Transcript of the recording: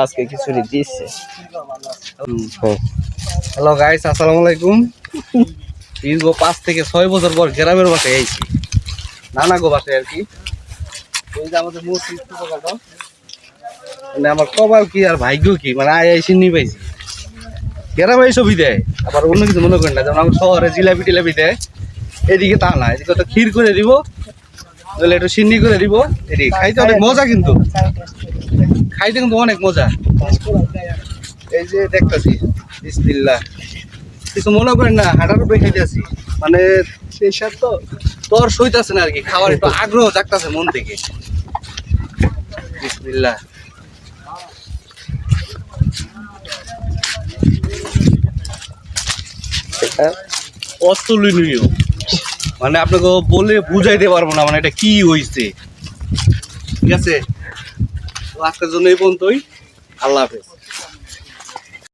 আজকে খিচুড়ি দিচ্ছে। Hello guys, আসসালামু আলাইকুম। দীর্ঘ 5 থেকে 6 বছর পর গ্রামের বাসায় আইছি, নানা গো বাসায় আর কি। এই যে আমাদের মসজিদ, মানে আমার কপাল কি আর ভাগ্য কি, মানে আইসি নি পাইছি। গ্রামে এই ছবি দেয়, আবার অন্য কিছু মনে করেন না। যেমন আমার শহরে জিলাপি টিলাপি দেয়, এদিকে তা না। এদিকে তো ক্ষীর করে দিব, তাহলে একটু সিন্নি করে দিব। এদিকে খাইতে অনেক মজা, কিন্তু খাইতে কিন্তু অনেক মজা। এই যে দেখতেছি, বিসমিল্লাহ। কিছু মনে করেন না, হাঁটার উপরে খাইতে আছি, মানে সেই সাথে তো তোর সইতাছে না আর কি। খাওয়ার একটু আগ্রহ জাগতাছে মন থেকে। বিসমিল্লাহ। অতুলনীয়, মানে আপনাকে বলে বুঝাইতে পারবো না, মানে এটা কি হয়েছে। ঠিক আছে, তো আজকের জন্য এই পর্যন্তই। আল্লাহ হাফেজ।